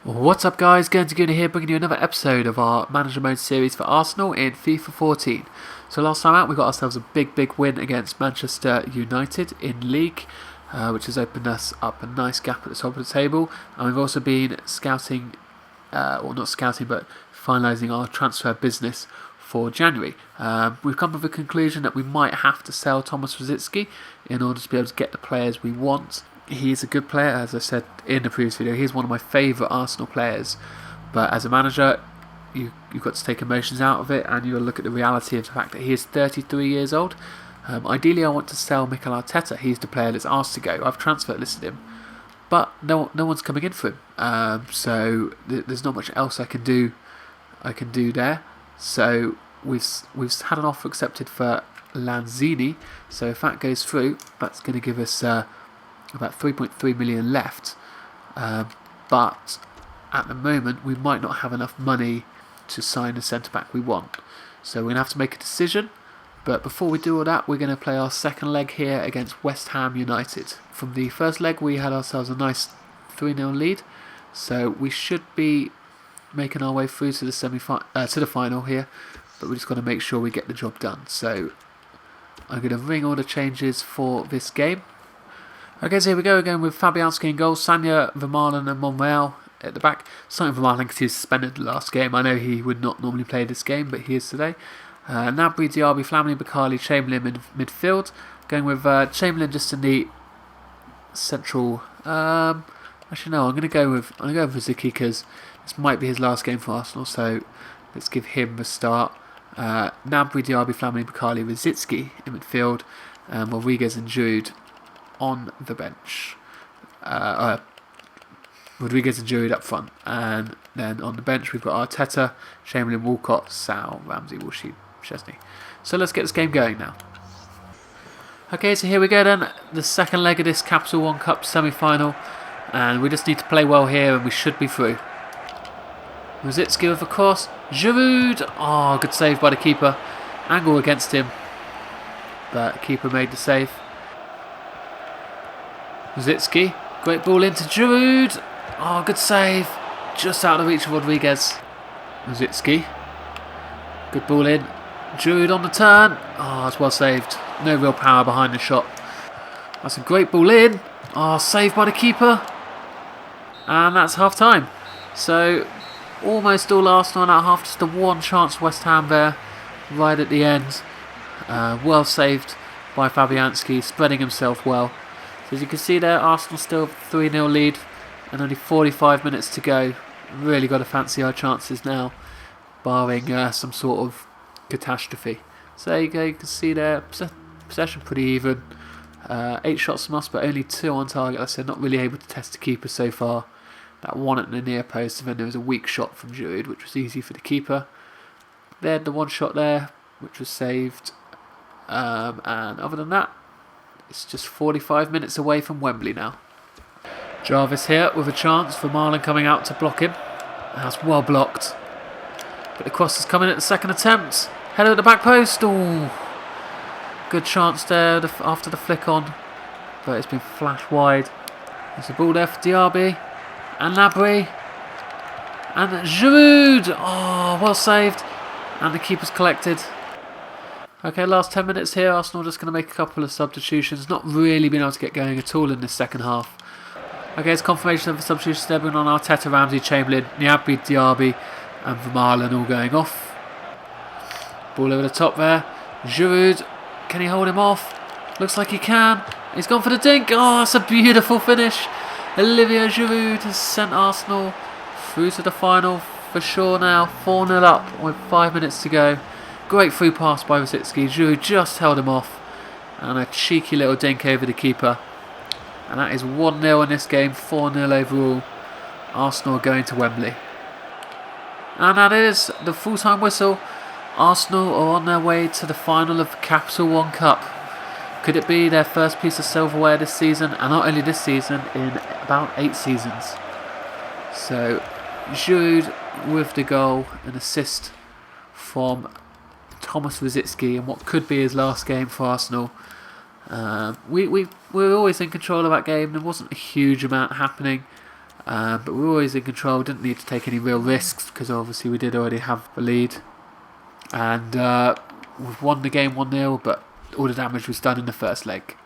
What's up guys, Guernsey here bringing you another episode of our Manager Mode series for Arsenal in FIFA 14. So last time out we got ourselves a big win against Manchester United in League, which has opened us up a nice gap at the top of the table, and we've also been scouting, or not scouting but finalising our transfer business for January. We've come to the conclusion that we might have to sell Thomas Rosicky in order to be able to get the players we want. He's a good player, as I said in the previous video. He's one of my favourite Arsenal players, but as a manager you've got to take emotions out of it, and you've got to look at the reality of the fact that he is 33 years old. Ideally I want to sell Mikel Arteta. He's the player that's asked to go. I've transfer listed him, but no one's coming in for him, so there's not much else I can do there. So we've had an offer accepted for Lanzini, so if that goes through, that's going to give us about 3.3 million left, but at the moment we might not have enough money to sign the centre-back we want, so we're going to have to make a decision. But before we do all that, we're going to play our second leg here against West Ham United. From the first leg we had ourselves a nice 3-0 lead, so we should be making our way through to the to the final here, but we just got to make sure we get the job done. So I'm going to ring all the changes for this game. Okay, so here we go again with Fabianski in goal, Sanya, Vermaelen and Monreal at the back. Starting Vermaelen because he was suspended the last game. I know he would not normally play this game, but he is today. Gnabry, Diaby, Flamini, Bakali, Chamberlain in midfield. Going with Chamberlain just in the central. Actually, no, I'm going to go with Rosicky because this might be his last game for Arsenal. So let's give him a start. Gnabry, Diaby, Flamini, Bakali, Rosicky in midfield. Rodriguez and Jude on the bench. Rodriguez and Jude up front, and then on the bench we've got Arteta, Chamberlain, Walcott, Sal, Ramsey, Wilshere, Chesney. So let's get this game going now. Okay, so here we go then, the second leg of this Capital One Cup semi-final, and we just need to play well here and we should be through. Rosicky with a cross, Giroud, oh, good save by the keeper, angle against him, but keeper made the save. Rosicky, great ball into Giroud. Oh, good save. Just out of reach of Rodriguez. Rosicky, good ball in. Giroud on the turn. Oh, it's well saved. No real power behind the shot. That's a great ball in. Oh, saved by the keeper. And that's half time. So, almost all Arsenal at half. Just the one chance West Ham there, right at the end. Well saved by Fabianski, spreading himself well. So as you can see there, Arsenal still 3-0 lead and only 45 minutes to go. Really got to fancy our chances now, barring some sort of catastrophe. So there you go, you can see there, possession pretty even. 8 shots from us, but only 2 on target. Like I said, not really able to test the keeper so far. That one at the near post, and then there was a weak shot from Giroud, which was easy for the keeper. They had the one shot there, which was saved. And other than that, it's just 45 minutes away from Wembley now. Jarvis here with a chance for Marlon coming out to block him. That's well blocked. But the cross is coming at the second attempt. Header at the back post. Ooh. Good chance there after the flick on. But it's been flashed wide. There's a ball there for Diaby. And Gnabry. And Giroud. Oh, well saved. And the keeper's collected. Okay, last 10 minutes here. Arsenal just going to make a couple of substitutions. Not really been able to get going at all in this second half. Okay, it's confirmation of the substitutions. Everyone on Arteta, Ramsey, Chamberlain, Gnabry, Diaby and Vermaelen all going off. Ball over the top there. Giroud, can he hold him off? Looks like he can. He's gone for the dink. Oh, it's a beautiful finish. Olivier Giroud has sent Arsenal through to the final for sure now. 4-0 up with 5 minutes to go. Great through pass by Rosicky. Giroud just held him off. And a cheeky little dink over the keeper. And that is 1-0 in this game, 4-0 overall. Arsenal are going to Wembley. And that is the full-time whistle. Arsenal are on their way to the final of the Capital One Cup. Could it be their first piece of silverware this season? And not only this season, in about 8 seasons. So, Giroud with the goal, an assist from Thomas Rosicky in what could be his last game for Arsenal. We were always in control of that game. There wasn't a huge amount happening. But we were always in control, didn't need to take any real risks because obviously we did already have the lead. And we've won the game 1-0, but all the damage was done in the first leg.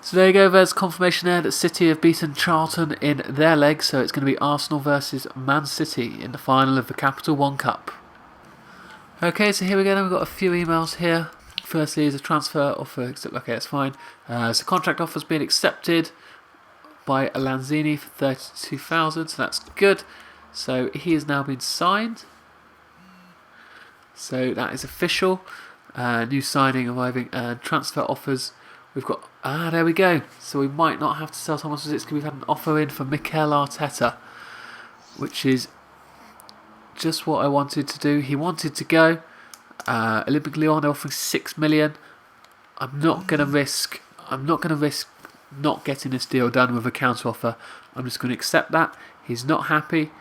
So there you go, there's confirmation there that City have beaten Charlton in their leg, so it's going to be Arsenal versus Man City in the final of the Capital One Cup. Okay, so here we go, we've got a few emails here. Firstly is a transfer offer, okay, that's fine. So contract offer's been accepted by Lanzini for 32,000, so that's good. So he has now been signed. So that is official. New signing arriving and transfer offers. We've got, there we go. So we might not have to sell Thomas Rosicky. We've had an offer in for Mikel Arteta, which is just what I wanted to do. He wanted to go. Olympic Lyon offering 6 million. I'm not going to risk not getting this deal done with a counter offer. I'm just going to accept that. He's not happy.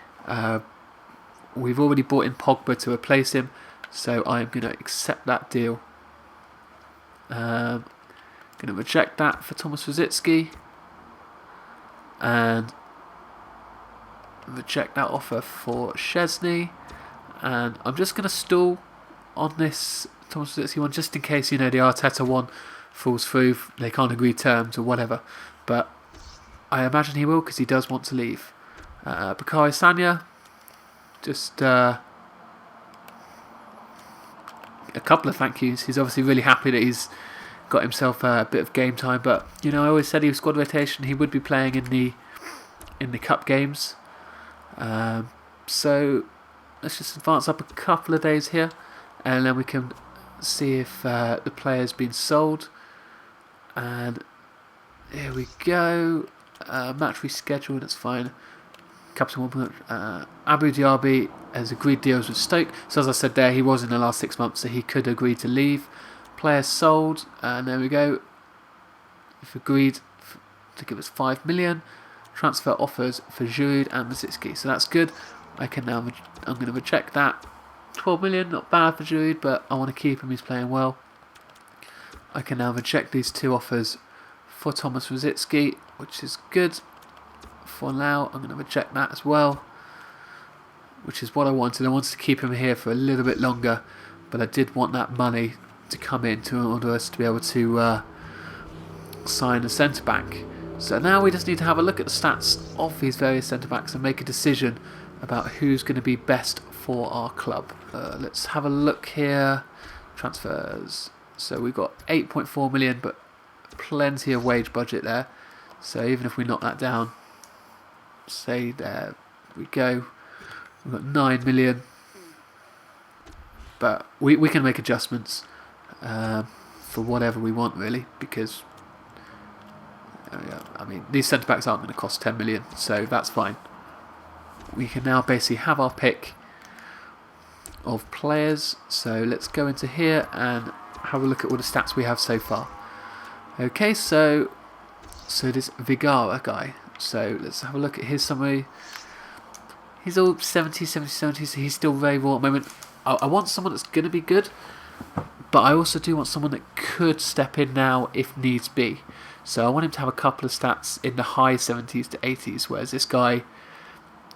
We've already brought in Pogba to replace him, so I'm going to accept that deal. Going to reject that for Thomas Rosicky and reject that offer for Szczesny, and I'm just going to stall on this Thomas Rosicky one just in case, the Arteta one falls through, they can't agree terms or whatever, but I imagine he will because he does want to leave. Bakary Sagna, just a couple of thank yous. He's obviously really happy that he's got himself a bit of game time, but I always said he was squad rotation. He would be playing in the cup games. So let's just advance up a couple of days here, and then we can see if the player's been sold. And here we go. Match rescheduled. That's fine. Captain Abu Dhabi has agreed deals with Stoke. So as I said there, he was in the last 6 months, so he could agree to leave. Player sold, and there we go. We've agreed to give us 5 million. Transfer offers for Giroud and Masitsky, so that's good. I'm going to reject that. 12 million, not bad for Giroud, but I want to keep him. He's playing well. I can now reject these two offers for Thomas Rosicky, which is good. For now, I'm going to reject that as well, which is what I wanted. I wanted to keep him here for a little bit longer, but I did want that money to come in to order us to be able to sign a centre-back. So now we just need to have a look at the stats of these various centre-backs and make a decision about who's going to be best for our club. Let's have a look here. Transfers. So we've got 8.4 million, but plenty of wage budget there. So even if we knock that down, say there we go, we've got 9 million, but we can make adjustments for whatever we want really, because these centre backs aren't going to cost 10 million, so that's fine. We can now basically have our pick of players. So let's go into here and have a look at all the stats we have so far. Okay, so this Vigara guy, so let's have a look at his summary. He's all 70, so he's still very raw at the moment. I want someone that's going to be good, but I also do want someone that could step in now if needs be. So I want him to have a couple of stats in the high 70s to 80s, whereas this guy,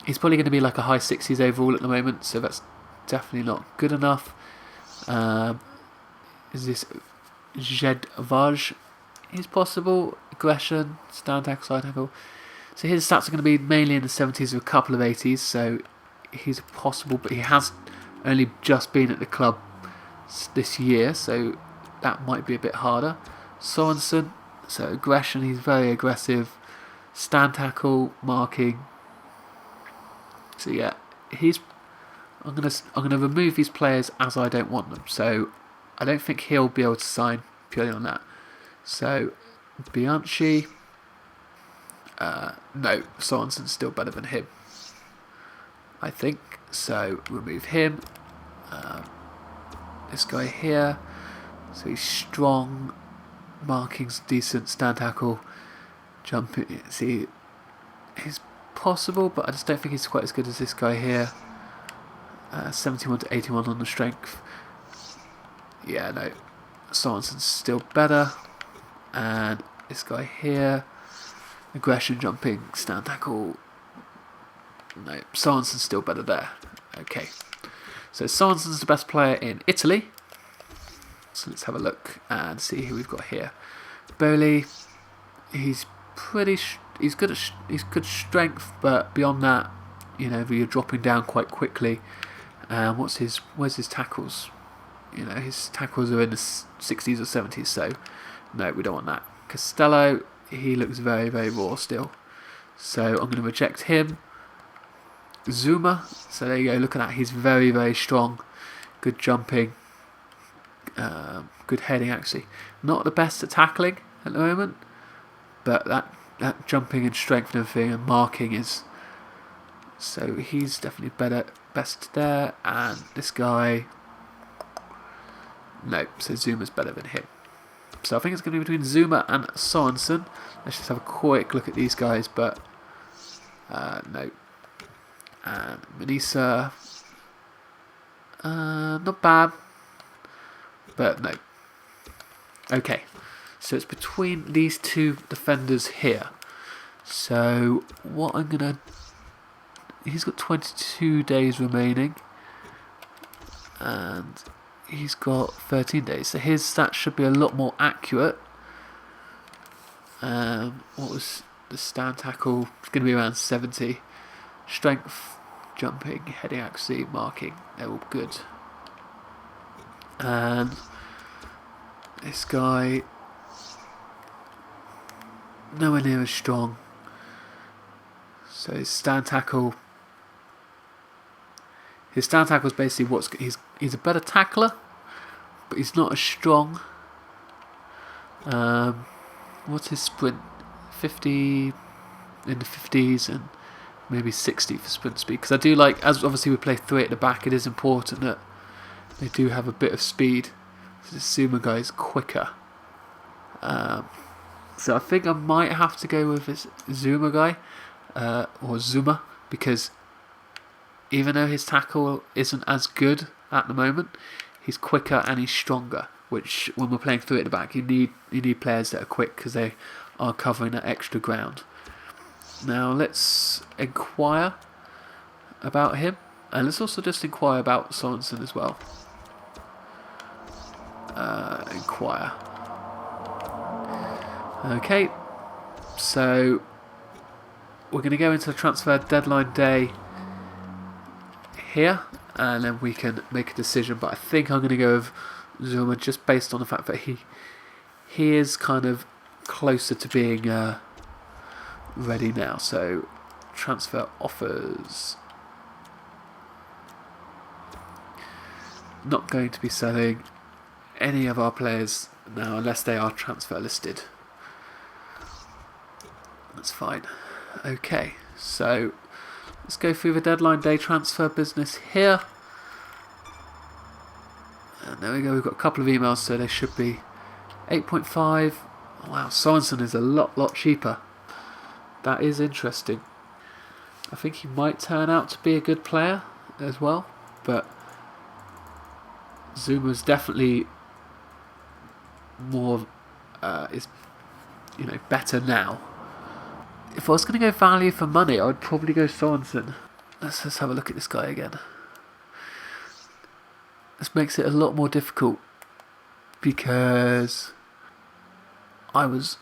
he's probably going to be like a high 60s overall at the moment, so that's definitely not good enough. Is this Jedvaj? He's possible. Aggression, stand tackle, side tackle. So his stats are going to be mainly in the 70s with a couple of 80s, so he's possible, but he has only just been at the club this year, so that might be a bit harder. Sorensen, so aggression, he's very aggressive. Stand tackle, marking. So yeah, I'm gonna remove these players as I don't want them. So I don't think he'll be able to sign purely on that. So Bianchi, no, Sorensen's still better than him, I think. So remove him. This guy here, so he's strong, marking's decent, stand tackle, jumping. See, he's possible, but I just don't think he's quite as good as this guy here. 71 to 81 on the strength. Yeah, no, Sorensen's still better. And this guy here, aggression, jumping, stand tackle, No, Sorenson's still better there. Okay. So Sorenson's the best player in Italy. So let's have a look and see who we've got here. Bowley, he's he's good strength, but beyond that, you know, you're dropping down quite quickly. Where's his tackles? You know, his tackles are in the 60s or 70s, so no, we don't want that. Costello, he looks very, very raw still. So I'm going to reject him. Zuma, so there you go, look at that, he's very, very strong. Good jumping. Good heading actually. Not the best at tackling at the moment, but that jumping and strength and everything and marking is... So he's definitely best there, and this guy... No, so Zuma's better than him. So I think it's going to be between Zuma and Sorensen. Let's just have a quick look at these guys, but no. And Manisa, not bad, but no. Okay, so it's between these two defenders here. So what I'm going to... He's got 22 days remaining, and he's got 13 days, so his stats should be a lot more accurate. What was the stand tackle? It's going to be around 70. Strength, jumping, heading accuracy, marking, they're all good. And this guy, nowhere near as strong. So his stand tackle... His stand tackle is basically he's a better tackler, but he's not as strong. What's his sprint? 50 in the 50s and maybe 60 for sprint speed. Because I do like, as obviously we play 3 at the back, it is important that they do have a bit of speed. So the Zuma guy is quicker. So I think I might have to go with this Zuma guy, or Zuma, because even though his tackle isn't as good at the moment, he's quicker and he's stronger, which when we're playing 3 at the back, you need players that are quick because they are covering that extra ground. Now let's inquire about him, and let's also just inquire about Sorensen as well. Inquire. Okay, so we're going to go into the transfer deadline day here, and then we can make a decision, but I think I'm going to go with Zuma just based on the fact that he is kind of closer to being ready now. So transfer offers, not going to be selling any of our players now unless they are transfer listed. That's fine. Okay, so let's go through the deadline day transfer business here. And there we go, we've got a couple of emails, so they should be 8.5. Wow, Sorensen is a lot cheaper. That is interesting. I think he might turn out to be a good player as well, but Zuma's definitely more better now. If I was going to go value for money, I would probably go Sorensen. Let's just have a look at this guy again. This makes it a lot more difficult because I was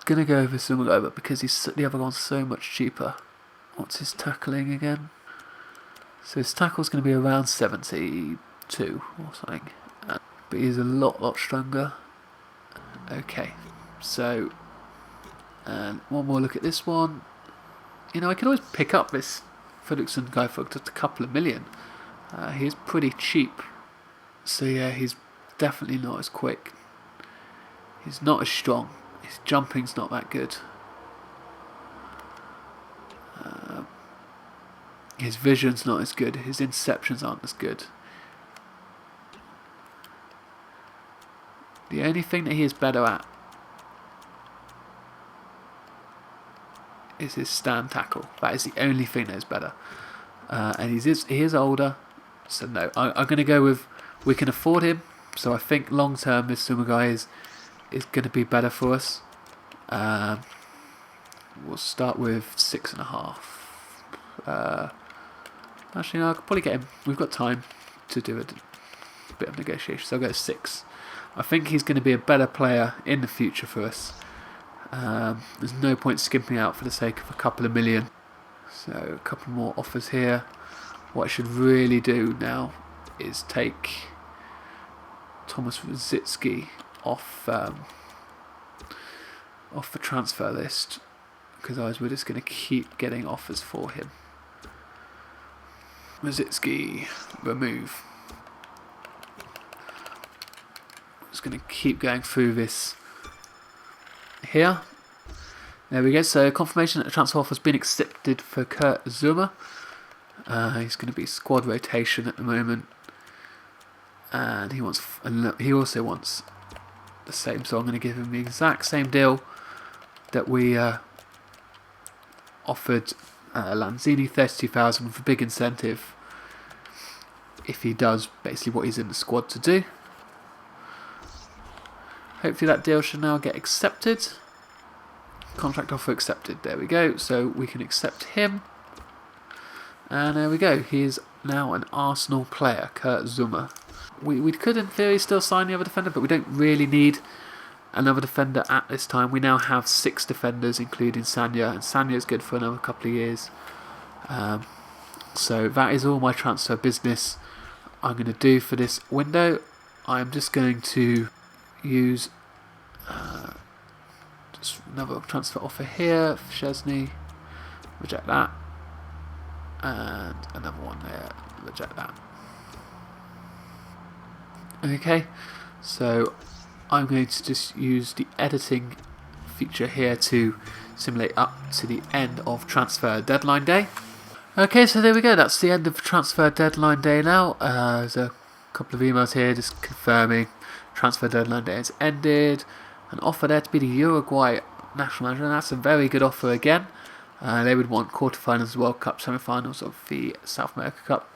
going to go over Zuma guy, but because the other one's so much cheaper. What's his tackling again? So his tackle's going to be around 72 or something, but he's a lot stronger. Okay, so and one more look at this one. You know, I can always pick up this Fredriksson guy for just a couple of million. He's pretty cheap. So yeah, he's definitely not as quick. He's not as strong. His jumping's not that good. His vision's not as good. His interceptions aren't as good. The only thing that he is better at is his stand tackle. That is the only thing that is better. And he is older. So no, I'm going to go with, we can afford him. So I think long term this Zuma guy is going to be better for us. We'll start with 6.5. Actually, no, I could probably get him. We've got time to do a bit of negotiation, so I'll go 6. I think he's going to be a better player in the future for us. There's no point skimping out for the sake of a couple of million. So a couple more offers here. What I should really do now is take Thomas Rosicky off the transfer list, because otherwise we're just going to keep getting offers for him. Rosicky, remove. Just going to keep going through this here. There we go. So confirmation that the transfer offer has been accepted for Kurt Zouma. He's going to be squad rotation at the moment, and he also wants the same. So I'm going to give him the exact same deal that we offered Lanzini, 32,000 with a big incentive if he does basically what he's in the squad to do. Hopefully that deal should now get accepted. Contract offer accepted. There we go. So we can accept him. And there we go. He is now an Arsenal player, Kurt Zouma. We could in theory still sign the other defender, but we don't really need another defender at this time. We now have 6 defenders, including Sanya, and Sanya is good for another couple of years. So that is all my transfer business I'm going to do for this window. I'm just going to use just another transfer offer here for Szczesny, reject that, and another one there, reject that. Okay, so I'm going to just use the editing feature here to simulate up to the end of transfer deadline day. Okay, so there we go, that's the end of transfer deadline day now. There's a couple of emails here just confirming transfer deadline day has ended. An offer there to be the Uruguay national manager, and that's a very good offer again. They would want quarterfinals of the World Cup, semi-finals of the South America Cup,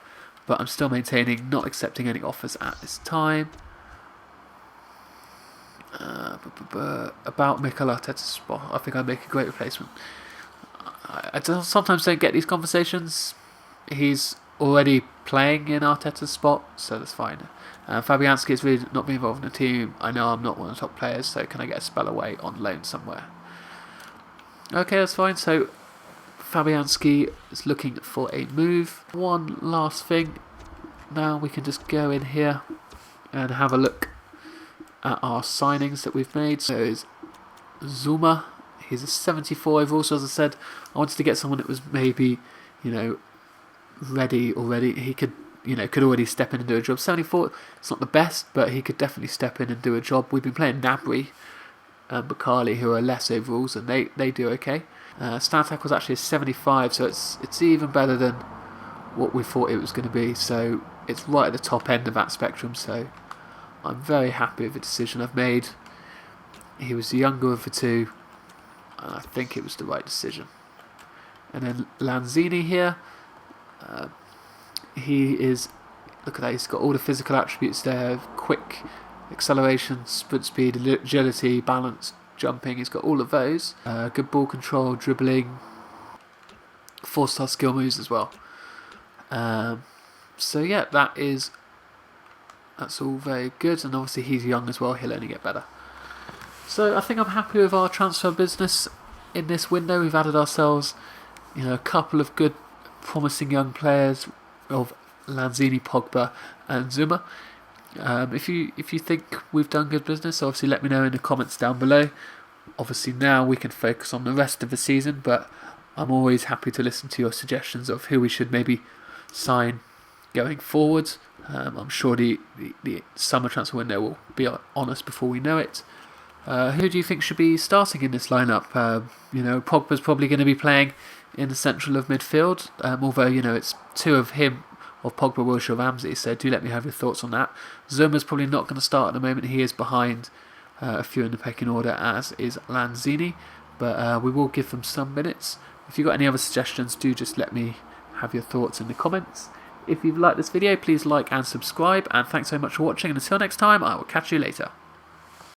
but I'm still maintaining not accepting any offers at this time. About Mikel Arteta's spot, I think I'd make a great replacement. I sometimes don't get these conversations. He's already playing in Arteta's spot, so that's fine. Fabianski is really not being involved in the team. I know I'm not one of the top players, so can I get a spell away on loan somewhere? Okay, that's fine. So Fabianski is looking for a move. One last thing. Now we can just go in here and have a look at our signings that we've made. So is Zouma. He's a 74 overall. So as I said, I wanted to get someone that was maybe, ready already. He could already step in and do a job. 74, it's not the best, but he could definitely step in and do a job. We've been playing Gnabry and Bakali, who are less overalls, and they do okay. Statak was actually a 75, so it's even better than what we thought it was going to be. So it's right at the top end of that spectrum. So I'm very happy with the decision I've made. He was the younger of the two, and I think it was the right decision. And then Lanzini here. He is, look at that, he's got all the physical attributes there, quick acceleration, sprint speed, agility, balance, jumping, he's got all of those. Good ball control, dribbling, 4-star skill moves as well. So yeah, that's all very good, and obviously he's young as well, he'll only get better. So I think I'm happy with our transfer business in this window. We've added ourselves, a couple of good, promising young players of Lanzini, Pogba and Zouma. If you think we've done good business, obviously let me know in the comments down below. Obviously now we can focus on the rest of the season, but I'm always happy to listen to your suggestions of who we should maybe sign going forward. I'm sure the summer transfer window will be on us before we know it. Who do you think should be starting in this lineup? Pogba's probably going to be playing in the central of midfield, although it's two of him, of Pogba, Wilshere, Ramsey, so do let me have your thoughts on that. Zouma's probably not going to start at the moment. He is behind a few in the pecking order, as is Lanzini, but we will give them some minutes. If you've got any other suggestions, do just let me have your thoughts in the comments. If you've liked this video, please like and subscribe, and thanks so much for watching, and until next time, I will catch you later.